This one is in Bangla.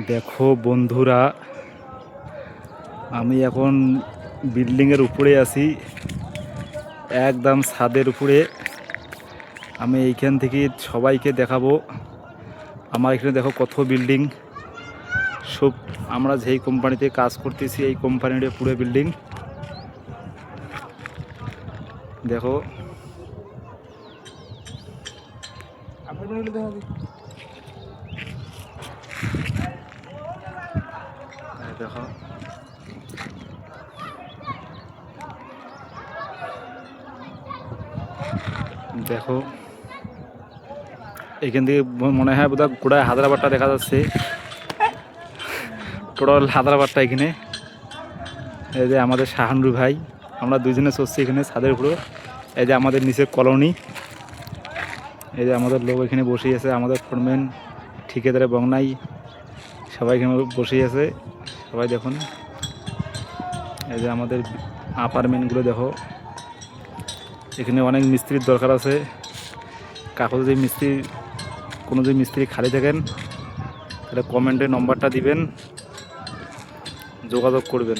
দেখো বন্ধুরা, আমি এখন বিল্ডিংয়ের উপরে আছি, একদম ছাদের উপরে। আমি এইখান থেকে সবাইকে দেখাবো। আমার এখানে দেখো কত বিল্ডিং, সব আমরা যেই কোম্পানিতে কাজ করতেছি এই কোম্পানির পুরো বিল্ডিং। দেখো দেখো দেখো এখান থেকে মনে হয় বোধহয় গোড়ায় হায়দ্রাবাদটা দেখা যাচ্ছে। টোটাল হায়দ্রাবাদটা এখানে। এই যে আমাদের শাহানুর ভাই, আমরা দুজনে চলছি এখানে ছাদের উপরে। এই যে আমাদের নিচে কলোনি, এই যে আমাদের লোক এখানে বসে আছে, আমাদের ফোরম্যান ঠিকাদারে বংনাই সবাই এখানে বসে আছে। সবাই দেখুন, এই যে আমাদের অ্যাপার্টমেন্টগুলো দেখো। এখানে অনেক মিস্ত্রির দরকার আছে। কাগজ যে মিস্ত্রি, কোনো যদি মিস্ত্রি খালি থাকেন তাহলে কমেন্টে নম্বরটা দিবেন, যোগাযোগ করবেন।